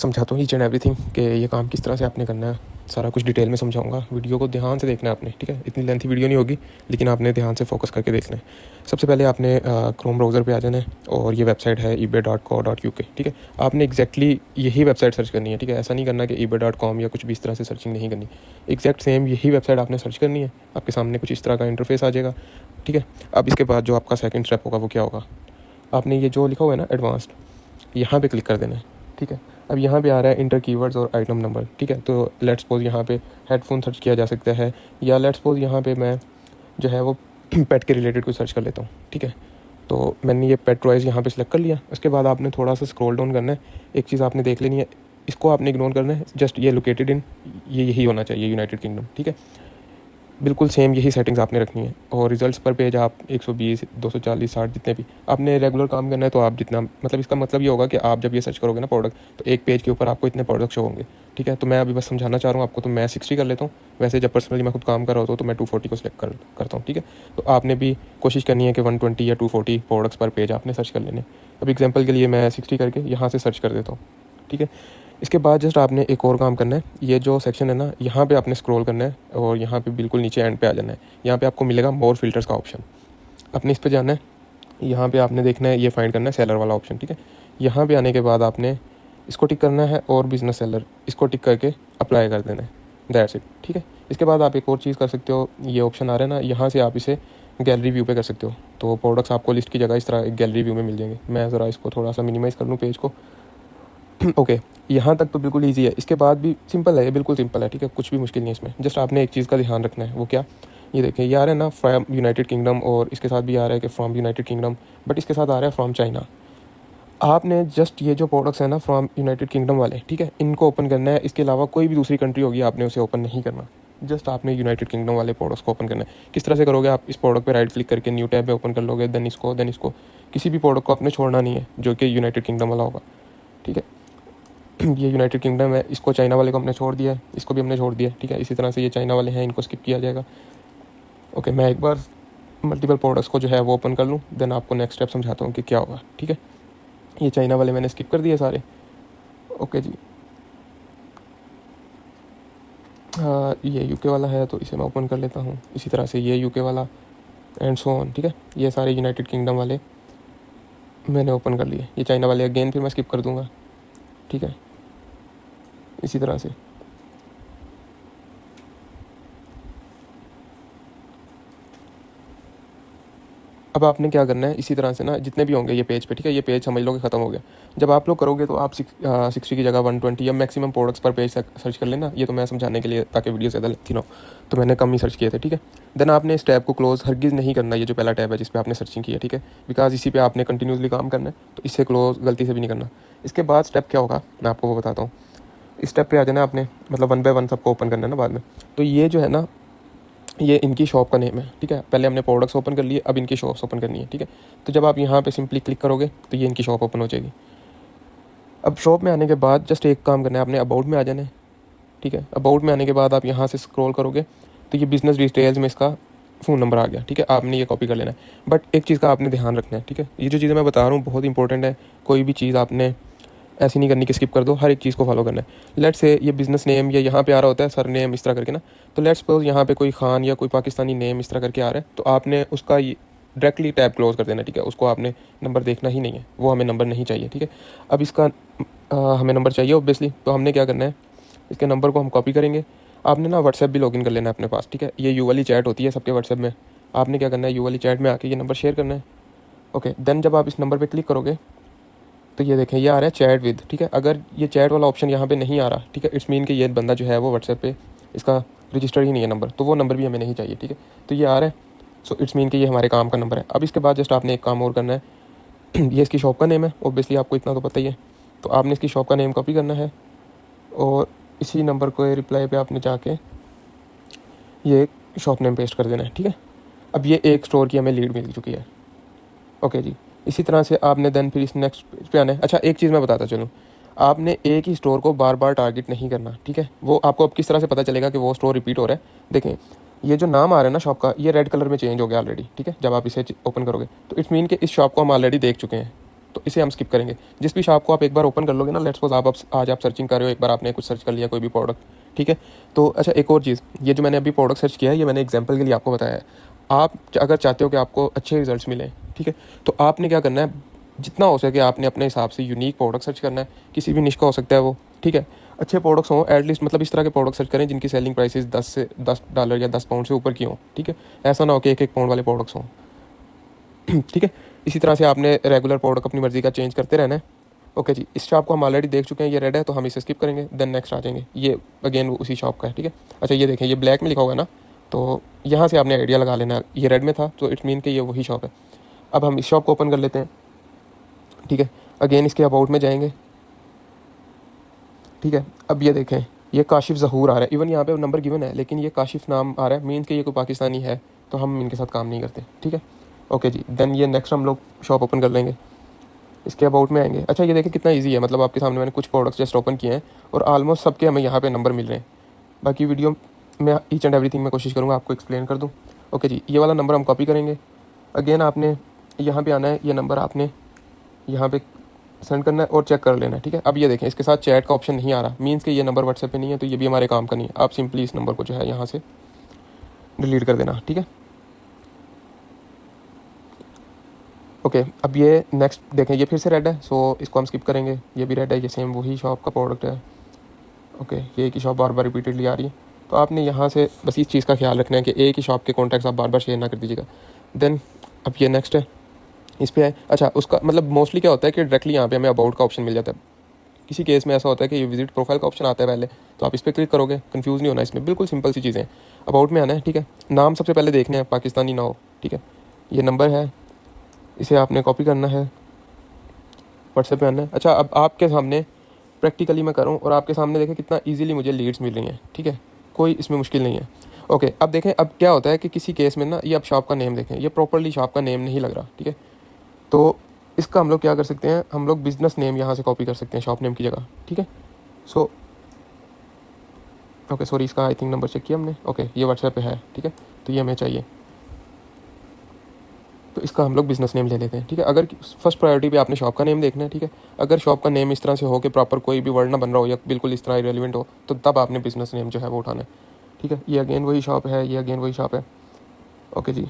समझाता हूँ each and everything कि ये काम किस तरह से आपने करना है। सारा कुछ डिटेल में समझाऊंगा। वीडियो को ध्यान से देखना है आपने, ठीक है। इतनी लेंथी वीडियो नहीं होगी, लेकिन आपने ध्यान से फोकस करके देखना है। सबसे पहले आपने क्रोम ब्राउज़र पे आ जाना है और ये वेबसाइट है ebay.co.uk, ठीक है। आपने एग्जैक्टली यही वेबसाइट सर्च करनी है, ठीक है। ऐसा नहीं करना कि ebay.com या कुछ भी इस तरह से सर्चिंग नहीं करनी। एग्जैक्ट सेम यही वेबसाइट आपने सर्च करनी है। आपके सामने कुछ इस तरह का इंटरफेस आ जाएगा, ठीक है। अब इसके बाद जो आपका सेकंड स्टेप होगा वो क्या होगा, आपने ये जो लिखा हुआ है ना एडवांस्ड, यहाँ पे क्लिक कर देना है, ठीक है। अब यहाँ पे आ रहा है इंटर कीवर्ड्स और आइटम नंबर, ठीक है। तो लेट्स सपोज यहाँ पे हेडफोन सर्च किया जा सकता है, या लेट्स सपोज यहाँ पे मैं जो है वो पेट के रिलेटेड कुछ सर्च कर लेता हूँ, ठीक है। तो मैंने ये पेट टॉयज़ यहाँ पे सिलेक्ट कर लिया। उसके बाद आपने थोड़ा सा स्क्रॉल डाउन करना है। एक चीज़ आपने देख लेनी है, इसको आपने इग्नोर करना है। जस्ट ये लोकेटेड इन, ये यही होना चाहिए यूनाइटेड किंगडम, ठीक है। बिल्कुल सेम यही सेटिंग्स आपने रखनी है। और रिजल्ट्स पर पेज आप 120, 240, 60 जितने भी आपने रेगुलर काम करना है, तो आप जितना मतलब इसका मतलब ये होगा कि आप जब ये सर्च करोगे ना प्रोडक्ट, तो एक पेज के ऊपर आपको इतने प्रोडक्ट शो होंगे, ठीक है। तो मैं अभी बस समझाना चाह रहा हूँ आपको, तो मैं 60 कर लेता हूँ। वैसे जब पर्सनली मैं खुद काम कर रहा होता हूँ तो मैं 240 को सिलेक्ट करता हूँ, ठीक है। तो आपने भी कोशिश करनी है कि 120 या 240 प्रोडक्ट्स पर पेज आपने सर्च कर लेने। अब एग्जाम्पल के लिए मैं 60 करके यहाँ से सर्च कर देता हूँ, ठीक है। इसके बाद जस्ट आपने एक और काम करना है। ये जो सेक्शन है ना, यहाँ पे आपने स्क्रॉल करना है और यहाँ पे बिल्कुल नीचे एंड पे आ जाना है। यहाँ पे आपको मिलेगा मोर फिल्टर्स का ऑप्शन, आपने इस पे जाना है। यहाँ पे आपने देखना है, ये फाइंड करना है सेलर वाला ऑप्शन, ठीक है। यहाँ पे आने के बाद आपने इसको टिक करना है और बिजनेस सेलर, इसको टिक करके अप्लाई कर देना है। दैट्स इट, ठीक है। इसके बाद आप एक और चीज़ कर सकते हो, ये ऑप्शन आ रहा है ना, यहाँ से आप इसे गैलरी व्यू पे कर सकते हो। तो प्रोडक्ट्स आपको लिस्ट की जगह इस तरह गैलरी व्यू में मिल जाएंगे। मैं ज़रा इसको थोड़ा सा मिनिमाइज़ कर लूँ पेज को। ओके, यहाँ तक तो बिल्कुल ईजी है। इसके बाद भी सिंपल है, ये बिल्कुल सिंपल है, ठीक है। कुछ भी मुश्किल नहीं है इसमें। जस्ट आपने एक चीज़ का ध्यान रखना है, वो क्या, ये देखें, ये आ रहा है ना फ्रॉम यूनाइटेड किंगडम, और इसके साथ भी आ रहा है कि फ्रॉम यूनाइटेड किंगडम, बट इसके साथ आ रहा है फ्रॉम चाइना। आपने जस्ट ये जो प्रोडक्ट्स हैं ना फ्रॉम यूनाइटेड किंगडम वाले, ठीक है, इनको ओपन करना है। इसके अलावा कोई भी दूसरी कंट्री होगी आपने उसे ओपन नहीं करना। जस्ट आपने यूनाइटेड किंगडम वाले प्रोडक्ट्स को ओपन करना है। किस तरह से करोगे, आप इस प्रोडक्ट पे राइट क्लिक करके न्यू टैब में ओपन कर लोगे, देन इसको किसी भी प्रोडक्ट को आपने छोड़ना नहीं है जो कि यूनाइटेड किंगडम वाला होगा, ठीक है। ये यूनाइटेड किंगडम है, इसको चाइना वाले को हमने छोड़ दिया है, इसको भी हमने छोड़ दिया है, ठीक है। इसी तरह से ये चाइना वाले हैं, इनको स्किप किया जाएगा। ओके, मैं एक बार मल्टीपल प्रोडक्ट्स को जो है वो ओपन कर लूँ, देन आपको नेक्स्ट स्टेप समझाता हूँ कि क्या होगा, ठीक है। ये चाइना वाले मैंने स्किप कर दिए सारे। ओके जी, हाँ, ये यूके वाला है तो इसे मैं ओपन कर लेता हूँ। इसी तरह से ये यूके वाला एंड सो ऑन, ठीक है। ये सारे यूनाइटेड किंगडम वाले मैंने ओपन कर लिए। ये चाइना वाले अगेन फिर मैं स्किप कर दूँगा, ठीक है, इसी तरह से। अब आपने क्या करना है, इसी तरह से ना जितने भी होंगे ये पेज पे, ठीक है, ये पेज समझ लो कि ख़त्म हो गया। जब आप लोग करोगे तो आप 60 की जगह 120 या मैक्सिमम प्रोडक्ट्स पर पेज सर्च कर लेना। ये तो मैं समझाने के लिए, ताकि वीडियो ज़्यादा लेती ना हो, तो मैंने कम ही सर्च किए थे, ठीक है। देन आपने इस टैब को क्लोज हरगिज़ नहीं करना, ये जो पहला टैब है जिस पर आपने सर्चिंग की है, ठीक है, बिकॉज इसी पर आपने कंटिन्यूसली काम करना है, तो इससे क्लोज गलती से भी नहीं करना। इसके बाद स्टेप क्या होगा मैं आपको वो बताता हूँ। इस स्टेप पर आ जाना आपने, मतलब 1 बाय 1 सबको ओपन करना है ना बाद में। तो ये जो है ना, ये इनकी शॉप का नेम है, ठीक है। पहले हमने प्रोडक्ट्स ओपन कर लिए, अब इनकी शॉप्स ओपन करनी है, ठीक है। तो जब आप यहाँ पे सिंपली क्लिक करोगे तो ये इनकी शॉप ओपन हो जाएगी। अब शॉप में आने के बाद जस्ट एक काम करना है, आपने अबाउट में आ जाना है, ठीक है। अबाउट में आने के बाद आप यहाँ से स्क्रॉल करोगे तो ये बिजनेस डिटेल्स में इसका फ़ोन नंबर आ गया, ठीक है। आपने ये कॉपी कर लेना है। बट एक चीज़ का आपने ध्यान रखना है, ठीक है। ये जो चीज़ें मैं बता रहा हूँ बहुत इंपॉर्टेंट है। कोई भी चीज़ आपने ऐसी नहीं करनी कि स्किप कर दो, हर एक चीज़ को फॉलो करना है। लेट्स से ये बिज़नेस नेम या यहाँ पे आ रहा होता है सर नेम इस तरह करके ना, तो लेट्स सपोज यहाँ पे कोई खान या कोई पाकिस्तानी नेम इस तरह करके आ रहा है, तो आपने उसका डायरेक्टली टैब क्लोज कर देना, ठीक है। उसको आपने नंबर देखना ही नहीं है, वो हमें नंबर नहीं चाहिए, ठीक है। अब इसका हमें नंबर चाहिए ऑब्वियसली, तो हमने क्या करना है, इसके नंबर को हम कॉपी करेंगे। आपने ना व्हाट्सएप भी लॉगिन कर लेना है अपने पास, ठीक है। ये यू वाली चैट होती है सबके व्हाट्सएप में। आपने क्या करना है, यू वाली चैट में आके ये नंबर शेयर करना है। ओके, देन जब आप इस नंबर पर क्लिक करोगे तो ये देखें, ये आ रहा है चैट विद, ठीक है। अगर ये चैट वाला ऑप्शन यहाँ पे नहीं आ रहा, ठीक है, इट्स मीन कि ये बंदा जो है वो व्हाट्सएप पे इसका रजिस्टर ही नहीं है नंबर, तो वो नंबर भी हमें नहीं चाहिए, ठीक है। तो ये आ रहा है, सो इट्स मीन कि ये हमारे काम का नंबर है। अब इसके बाद जस्ट आपने एक काम और करना है। ये इसकी शॉप का नेम है, ऑब्वियसली आपको इतना तो पता ही है। तो आपने इसकी शॉप का नेम कॉपी करना है और इसी नंबर को रिप्लाई पे आपने जाके ये शॉप नेम पेस्ट कर देना है, ठीक है। अब ये एक स्टोर की हमें लीड मिल चुकी है। ओके जी, इसी तरह से आपने देन फिर इस नेक्स्ट पे आना है। अच्छा, एक चीज़ मैं बताता चलूँ, आपने एक ही स्टोर को बार बार टारगेट नहीं करना, ठीक है। वो आपको अब किस तरह से पता चलेगा कि वो स्टोर रिपीट हो रहा है। देखें, ये जो नाम आ रहा है ना शॉप का, ये रेड कलर में चेंज हो गया ऑलरेडी, ठीक है। जब आप इसे ओपन करोगे तो इट्स मीन कि इस शॉप को हम ऑलरेडी देख चुके हैं, तो इसे हम स्किप करेंगे। जिस भी शॉप को आप एक बार ओपन कर लोगे ना, लेट्स सपोज आप आज आप सर्चिंग कर रहे हो, एक बार आपने कुछ सर्च कर लिया कोई भी प्रोडक्ट, ठीक है। तो अच्छा एक और चीज़, ये जो मैंने अभी प्रोडक्ट सर्च किया है ये मैंने एग्जाम्पल के लिए आपको बताया है। आप अगर चाहते हो कि आपको अच्छे रिजल्ट्स मिलें, ठीक है, तो आपने क्या करना है, जितना हो सके आपने अपने हिसाब से यूनिक प्रोडक्ट सर्च करना है, किसी भी निश का हो सकता है वो, ठीक है। अच्छे प्रोडक्ट्स हों एटलीस्ट, मतलब इस तरह के प्रोडक्ट सर्च करें जिनकी सेलिंग प्राइसेस $10 या $10 से ऊपर की हों, ठीक है। ऐसा ना हो कि एक पाउंड वाले प्रोडक्ट्स हों, ठीक है। इसी तरह से आपने रेगुलर प्रोडक्ट अपनी मर्जी का चेंज करते रहना है। ओके जी, इस शॉप को हम ऑलरेडी देख चुके हैं, ये रेड है तो हम इसे स्किप करेंगे, देन नेक्स्ट आ जाएंगे। ये अगेन उसी शॉप का है, ठीक है। अच्छा ये देखें, ये ब्लैक में लिखा हुआ है ना, तो यहाँ से आपने आइडिया लगा लेना, ये रेड में था तो इट मीन कि ये वही शॉप है। अब हम इस शॉप को ओपन कर लेते हैं, ठीक है। अगेन इसके अबाउट में जाएंगे, ठीक है। अब ये देखें, ये काशिफ ज़हूर आ रहा है, इवन यहाँ पे नंबर गिवन है लेकिन ये काशिफ नाम आ रहा है, मीन्स कि ये कोई पाकिस्तानी है, तो हम इनके साथ काम नहीं करते, ठीक है। ओके जी, देन ये नेक्स्ट हम लोग शॉप ओपन कर लेंगे, इसके अबाउट में आएंगे। अच्छा ये देखें कितना इजी है, मतलब आपके सामने मैंने कुछ प्रोडक्ट्स जस्ट ओपन किए हैं और ऑलमोस्ट सबके हमें यहाँ पे नंबर मिल रहे हैं। बाकी वीडियो में ईच एंड एवरीथिंग मैं कोशिश करूँगा आपको एक्सप्लेन कर दूँ। ओके जी, ये वाला नंबर हम कॉपी करेंगे, अगेन आपने यहाँ पे आना है, ये नंबर आपने यहाँ पे सेंड करना है और चेक कर लेना है, ठीक है। अब ये देखें इसके साथ चैट का ऑप्शन नहीं आ रहा, मीन्स कि ये नंबर व्हाट्सएप पे नहीं है, तो ये भी हमारे काम का नहीं है। आप सिंपली इस नंबर को जो है यहाँ से डिलीट कर देना, ठीक है। ओके अब ये नेक्स्ट देखें, ये फिर से रेड है, सो इसको हम स्किप करेंगे। ये भी रेड है, ये सेम वही शॉप का प्रोडक्ट है। ओके ये एक ही शॉप बार बार रिपीटेडली आ रही है, तो आपने यहाँ से बस इस चीज़ का ख्याल रखना है कि एक ही शॉप के कॉन्टैक्ट्स आप बार बार शेयर ना कर दीजिएगा। देन अब ये नेक्स्ट है, इस पर है। अच्छा उसका मतलब मोस्टली क्या होता है कि डायरेक्टली यहाँ पे हमें अबाउट का ऑप्शन मिल जाता है। किसी केस में ऐसा होता है कि ये विजिट प्रोफाइल का ऑप्शन आता है पहले, तो आप इस पर क्लिक करोगे, कंफ्यूज नहीं होना इसमें, बिल्कुल सिंपल सी चीज़ें। अबाउट में आना है, ठीक है। नाम सबसे पहले देखने हैं, पाकिस्तानी ना हो, ठीक है। ये नंबर है, इसे आपने कॉपी करना है, व्हाट्सएप पे आना है। अच्छा अब आपके सामने प्रैक्टिकली मैं करूँ और आपके सामने देखें कितना ईजिली मुझे लीड्स मिल रही हैं, ठीक है, कोई इसमें मुश्किल नहीं है। ओके अब देखें, अब क्या होता है कि किसी केस में ना, ये अब शॉप का नेम देखें, ये प्रॉपरली शॉप का नेम नहीं लग रहा, ठीक है। तो इसका हम लोग क्या कर सकते हैं, हम लोग बिजनेस नेम यहाँ से कॉपी कर सकते हैं शॉप नेम की जगह, ठीक है। सो ओके सॉरी, इसका आई थिंक नंबर चेक किया हमने। ओके ये व्हाट्सएप पे है, ठीक है, तो ये हमें चाहिए, तो इसका हम लोग बिजनेस नेम ले लेते हैं, ठीक है। अगर फर्स्ट प्रायोरिटी पे आपने शॉप का नेम देखना है, ठीक है। अगर शॉप का नेम इस तरह से हो कि प्रॉपर कोई भी वर्ड ना बन रहा हो या बिल्कुल इस तरह इरेलीवेंट हो, तो तब आपने बिजनेस नेम जो है वो उठाना है, ठीक है। ये अगेन वही शॉप है, ये अगेन वही शॉप है। ओके जी,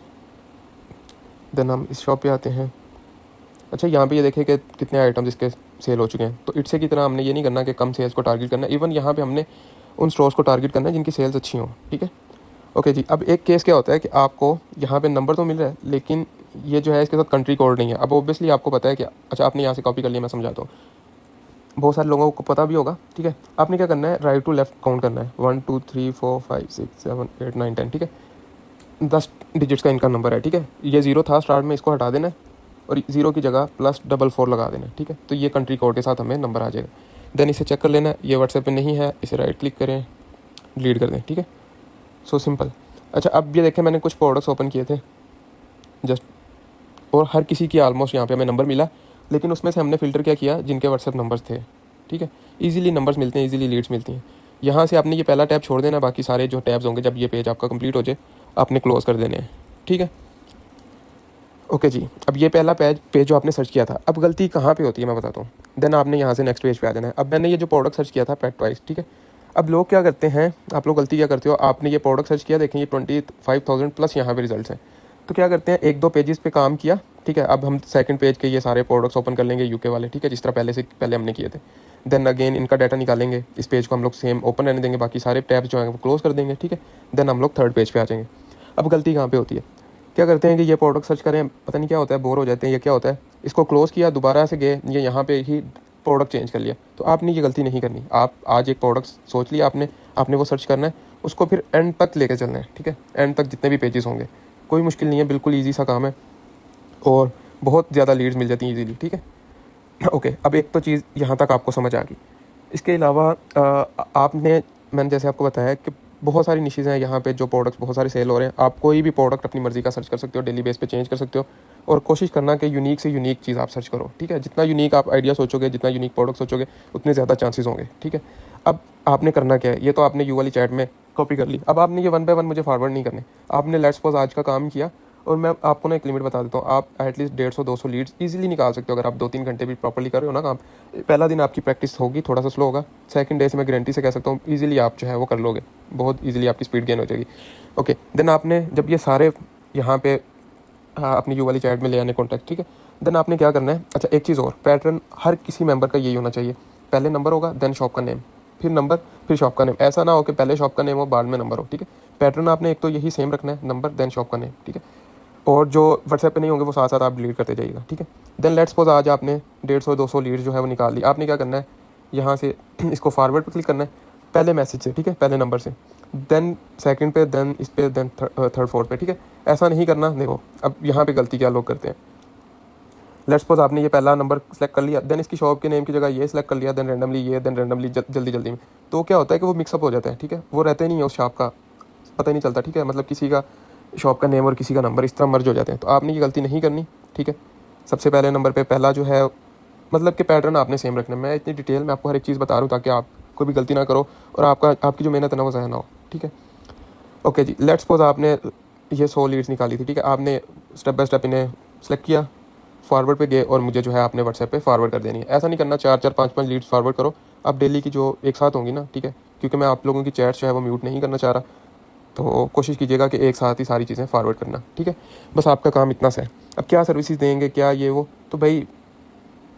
देन हम इस शॉप पे आते हैं। अच्छा यहाँ पे ये देखें कि कितने आइटम्स इसके सेल हो चुके हैं, तो इट्से की तरह हमने ये नहीं करना कि कम सेल्स को टारगेट करना है, इवन यहाँ पे हमने उन स्टोर्स को टारगेट करना है जिनकी सेल्स अच्छी हों, ठीक है। ओके जी, अब एक केस क्या होता है कि आपको यहाँ पे नंबर तो मिल रहा है लेकिन ये जो है इसके साथ कंट्री कोड नहीं है। अब ऑब्वियसली आपको पता है कि अच्छा आपने यहाँ से कॉपी कर लिया, मैं समझाता हूँ, बहुत सारे लोगों को पता भी होगा, ठीक है। आपने क्या करना है, राइट टू लेफ्ट काउंट करना है, 1 2 3 4 5 6 7 8 9 10, ठीक है। 10 डिजिट्स का इनका नंबर है, ठीक है। ये ज़ीरो था स्टार्ट में, इसको हटा देना है और ज़ीरो की जगह +44 लगा देना है, ठीक है। तो ये कंट्री कोड के साथ हमें नंबर आ जाएगा। देन इसे चेक कर लेना है, ये व्हाट्सएप पे नहीं है, इसे राइट क्लिक करें, डिलीट कर दें, ठीक है। So simple. अच्छा अब ये देखें, मैंने कुछ प्रोडक्ट्स ओपन किए थे जस्ट, और हर किसी की ऑलमोस्ट यहाँ पे हमें नंबर मिला, लेकिन उसमें से हमने फ़िल्टर क्या किया, जिनके व्हाट्सएप नंबर्स थे, ठीक है। इजीली नंबर्स मिलते हैं, इजीली लीड्स मिलती हैं। यहाँ से आपने ये पहला टैब छोड़ देना, बाकी सारे जो टैब्स होंगे जब ये पेज आपका कंप्लीट हो जाए आपने क्लोज़ कर देने हैं, ठीक है। ओके जी, अब ये पहला पेज जो आपने सर्च किया था, अब गलती कहाँ पे होती है मैं बताता हूँ। देन आपने यहाँ से नेक्स्ट पेज पे आ जाना है। अब मैंने ये जो प्रोडक्ट सर्च किया था पेट टॉयज, ठीक है। अब लोग क्या करते हैं, आप लोग गलती क्या करते हो, आपने ये प्रोडक्ट सर्च किया, देखें ये 25,000 प्लस यहाँ पे रिजल्ट्स हैं, तो क्या करते हैं, एक दो पेजेस पे काम किया, ठीक है। अब हम सेकंड पेज के ये सारे प्रोडक्ट्स ओपन कर लेंगे यूके वाले, ठीक है, जिस तरह पहले हमने किए थे। देन अगेन इनका डाटा निकालेंगे, इस पेज को हम लोग सेम ओपन रहने देंगे, बाकी सारे टैब्स जो हैं वो क्लोज कर देंगे, ठीक है। देन हम लोग थर्ड पेज पे आ जाएंगे। अब गलती कहाँ पे होती है, क्या करते हैं कि ये प्रोडक्ट सर्च करें, पता नहीं क्या होता है, बोर हो जाते हैं, ये क्या होता है, इसको क्लोज़ किया, दोबारा से गए, ये यहाँ पे ही प्रोडक्ट चेंज कर लिया। तो आपने ये गलती नहीं करनी। आप आज एक प्रोडक्ट सोच लिया आपने वो सर्च करना है, उसको फिर एंड तक लेकर चलना है, ठीक है। एंड तक जितने भी पेजेस होंगे, कोई मुश्किल नहीं है, बिल्कुल ईजी सा काम है और बहुत ज़्यादा लीड्स मिल जाती हैं ईजीली, ठीक है। ओके अब एक तो चीज़ यहाँ तक आपको समझ आ गई। इसके अलावा मैंने जैसे आपको बताया कि बहुत सारी निशेज़ हैं यहाँ पे, जो प्रोडक्ट्स बहुत सारे सेल हो रहे हैं। आप कोई भी प्रोडक्ट अपनी मर्ज़ी का सर्च कर सकते हो, डेली बेस पे चेंज कर सकते हो, और कोशिश करना कि यूनिक से यूनिक चीज़ आप सर्च करो, ठीक है। जितना यूनिक आप आइडिया सोचोगे, जितना यूनिक प्रोडक्ट सोचोगे, उतने ज़्यादा चांसेस होंगे, ठीक है। अब आपने करना क्या है, ये तो आपने यू वाली चैट में कॉपी कर ली, अब आपने ये 1 बाय 1 मुझे फॉरवर्ड नहीं करने। आपने लेट्स सपोज आज का काम किया, और मैं आपको ना एक लिमिट बता देता हूँ, आप एटलीस्ट 150-200 लीड्स ईजिली निकाल सकते हो अगर आप 2-3 घंटे भी प्रॉपर्ली कर रहे हो ना काम। पहला दिन आपकी प्रैक्टिस होगी, थोड़ा सा स्लो होगा, सेकंड डे से मैं गारंटी से कह सकता हूँ ईजिली आप जो है वो कर लोगे, बहुत ईजिली आपकी स्पीड गेन हो जाएगी। ओके, देन आपने जब ये सारे यहाँ पे अपनी यू वाली चैट में ले आने कॉन्टैक्ट, ठीक है। देन आपने क्या करना है, अच्छा एक चीज़ और, पैटर्न हर किसी मेंबर का यही होना चाहिए, पहले नंबर होगा, देन शॉप का नेम, फिर नंबर, फिर शॉप का नेम। ऐसा ना हो कि पहले शॉप का नेम हो बाद में नंबर हो, ठीक है। पैटर्न आपने एक तो यही सेम रखना है, नंबर देन शॉप का नेम, ठीक है। और जो व्हाट्सएप पे नहीं होंगे वो साथ साथ आप डिलीट करते जाइएगा, ठीक है। देन लेट्स सपोज आज आपने 150-200 लीड जो है वो निकाल ली, आपने क्या करना है, यहाँ से इसको फॉरवर्ड पे क्लिक करना है, पहले मैसेज से, ठीक है, पहले नंबर से, देन सेकंड पे, देन इस पे, देन थर्ड फोर्थ पे, ठीक है। ऐसा नहीं करना। देखो अब यहाँ पे गलती क्या लोग करते हैं, लेट्स सपोज आपने ये पहला नंबर सेलेक्ट कर लिया, देन इसकी शॉप के नेम की जगह ये सेलेक्ट कर लिया, देन रैंडमली ये, देन रैंडमली जल्दी जल्दी में, तो क्या होता है कि वो मिक्सअप हो जाता है, ठीक है। वो रहते नहीं है उस शॉप का, पता ही नहीं चलता, ठीक है। मतलब किसी का शॉप का नेम और किसी का नंबर इस तरह मर्ज हो जाते हैं, तो आपने ये गलती नहीं करनी, ठीक है। सबसे पहले नंबर पे पहला जो है मतलब कि पैटर्न आपने सेम रखना है। मैं इतनी डिटेल में आपको हर एक चीज़ बता रहा हूँ ताकि आप कोई भी गलती ना करो और आपकी जो मेहनत है ना वो ज़ाया ना हो, ठीक है। ओके जी, लेट्स सपोज आपने ये 100 लीड्स निकाली थी, ठीक है। आपने स्टेप बाय स्टेप इन्हें सेलेक्ट किया, फॉरवर्ड पे गए और मुझे जो है आपने व्हाट्सएप पे फॉरवर्ड कर देनी है। ऐसा नहीं करना 4-4 5-5 लीड्स फॉरवर्ड करो, आप डेली की जो एक साथ होंगी ना, ठीक है, क्योंकि मैं आप लोगों की चैट्स जो है वो म्यूट नहीं करना चाह रहा, तो कोशिश कीजिएगा कि एक साथ ही सारी चीज़ें फॉरवर्ड करना, ठीक है। बस आपका काम इतना सा है। अब क्या सर्विसेज देंगे, क्या ये वो, तो भाई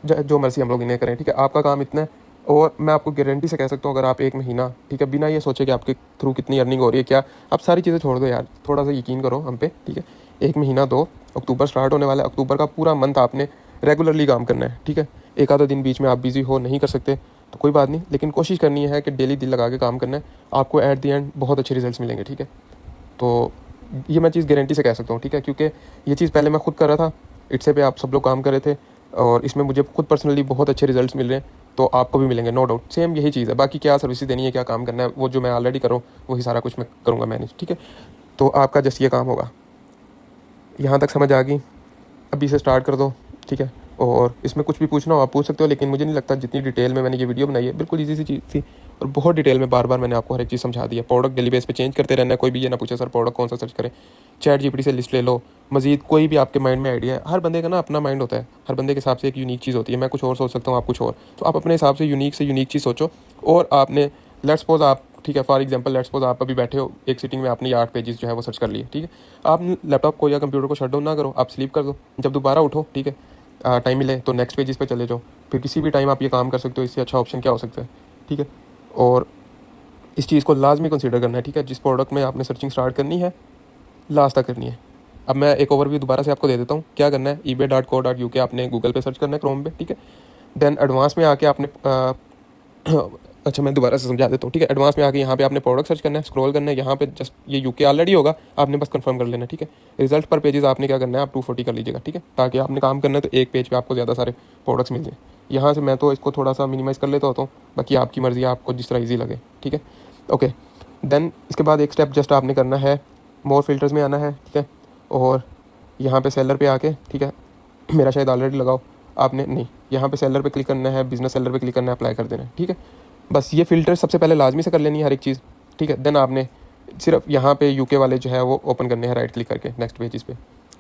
जो मर्जी हम लोग इन्हें करें, ठीक है। आपका काम इतना है, और मैं आपको गारंटी से कह सकता हूँ अगर आप एक महीना, ठीक है, बिना ये सोचे कि आपके थ्रू कितनी अर्निंग हो रही है क्या, आप सारी चीज़ें छोड़ दो यार, थोड़ा सा यकीन करो हम पे, ठीक है। एक महीना दो, अक्टूबर स्टार्ट होने वाला है, अक्टूबर का पूरा मंथ आपने रेगुलरली काम करना है, ठीक है। एक आधा दिन बीच में आप बिजी हो, नहीं कर सकते तो कोई बात नहीं, लेकिन कोशिश करनी है कि डेली दिल लगा के काम करना है, आपको एट द एंड बहुत अच्छे रिजल्ट्स मिलेंगे, ठीक है। तो ये मैं चीज़ गारंटी से कह सकता हूँ, ठीक है, क्योंकि ये चीज़ पहले मैं खुद कर रहा था, इट्स पे आप सब लोग काम कर रहे थे और इसमें मुझे खुद पर्सनली बहुत अच्छे रिजल्ट्स मिल रहे हैं, तो आपको भी मिलेंगे नो डाउट। सेम यही चीज़ है, बाकी क्या सर्विस देनी है, क्या काम करना है, वो जो मैं ऑलरेडी करूँ वही सारा कुछ मैं करूँगा मैनेज, ठीक है। तो आपका जस्ट ये काम होगा। यहाँ तक समझ आ गई? अभी से स्टार्ट कर दो, ठीक है। और इसमें कुछ भी पूछना हो आप पूछ सकते हो, लेकिन मुझे नहीं लगता जितनी डिटेल में मैंने ये वीडियो बनाई है, बिल्कुल ईजी सी चीज़ थी और बहुत डिटेल में बार बार मैंने आपको हर एक चीज़ समझा दी है। प्रोडक्ट डेली बेस पे चेंज करते रहना है, कोई भी ये ना पूछे सर प्रोडक्ट कौन सा सर्च करें, चैट जीपीटी से लिस्ट ले लो, मजीद कोई भी आपके माइंड में आइडिया है, हर बंदे का ना अपना माइंड होता है, हर बंदे के हिसाब से एक यूनिक चीज़ होती है। मैं कुछ और सोच सकता हूँ, आप कुछ और, तो आप अपने हिसाब से यूनिक चीज़ सोचो। और आपने लेट्स सपोज आप, ठीक है, फॉर एग्जांपल लेट्स सपोज आप अभी बैठे हो, एक सिटिंग में आपने 8 पेजेस जो है वो सर्च कर लिए, ठीक है। आप लैपटॉप को या कंप्यूटर को शट डाउन ना करो, आप स्लीप कर दो, जब दोबारा उठो, ठीक है, टाइम मिले तो नेक्स्ट पेजेस पे चले जाओ, फिर किसी भी टाइम आप ये काम कर सकते हो। इससे अच्छा ऑप्शन क्या हो सकता है, ठीक है। और इस चीज़ को लाजमी कंसीडर करना है, ठीक है। जिस प्रोडक्ट में आपने सर्चिंग स्टार्ट करनी है लास्ट तक करनी है। अब मैं एक ओवरव्यू दोबारा से आपको दे देता हूँ, क्या करना है, ebay.co.uk आपने गूगल पे सर्च करना है, क्रोम पे, ठीक है। देन एडवांस में आके आपने अच्छा मैं दोबारा से समझा देता हूँ, ठीक है। एडवांस में आके यहाँ पे आपने प्रोडक्ट सर्च करना है, स्क्रॉल करना है, यहाँ पे जस्ट ये यूके ऑलरेडी होगा, आपने बस कंफर्म कर लेना है, ठीक है। रिजल्ट पर पेजेस आपने क्या करना है, आप 240 कर लीजिएगा, ठीक है, ताकि आपने काम करना है तो एक पेज पे आपको ज़्यादा सारे प्रोडक्ट्स मिल जाए। यहाँ से मैं तो इसको थोड़ा सा मिनिमाइज़ कर लेता होता हूँ, बाकी आपकी मर्ज़ी है, आपको जिस तरह ईजी लगे, ठीक है। ओके, देन इसके बाद एक स्टेप जस्ट आपने करना है, मोर फिल्टर्स में आना है, ठीक है। और यहाँ पे सेलर पे आके, ठीक है, मेरा शायद ऑलरेडी लगाओ आपने, नहीं, यहाँ पे सेलर पे क्लिक करना है, बिजनेस सेलर पे क्लिक करना है, अप्लाई कर देना है, ठीक है। बस ये फ़िल्टर सबसे पहले लाजमी से कर लेनी है हर एक चीज़, ठीक है। देन आपने सिर्फ यहाँ पे यूके वाले जो है वो ओपन करने हैं राइट क्लिक करके नेक्स्ट पेजेस पे,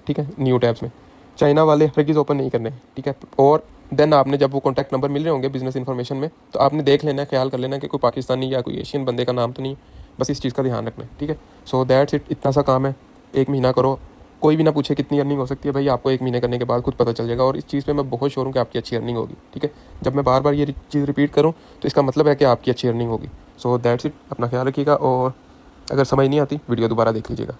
ठीक है, न्यू टैब्स में। चाइना वाले हर चीज़ ओपन नहीं करने हैं, ठीक है। और देन आपने जब वो कॉन्टैक्ट नंबर मिल रहे होंगे बिजनेस इन्फॉर्मेशन में, तो आपने देख लेना है, ख्याल कर लेना है कि कोई पाकिस्तानी या कोई एशियन बंदे का नाम तो नहीं, बस इस चीज़ का ध्यान रखना है, ठीक है। सो दैट्स इट, इतना सा काम है, एक महीना करो, कोई भी ना पूछे कितनी अर्निंग हो सकती है, भाई आपको एक महीने करने के बाद खुद पता चल जाएगा। और इस चीज़ पे मैं बहुत श्योर हूँ कि आपकी अच्छी अर्निंग होगी, ठीक है। जब मैं बार बार ये चीज़ रिपीट करूँ तो इसका मतलब है कि आपकी अच्छी अर्निंग होगी। सो दैट्स इट, अपना ख्याल रखिएगा और अगर समझ नहीं आती वीडियो दोबारा देख लीजिएगा।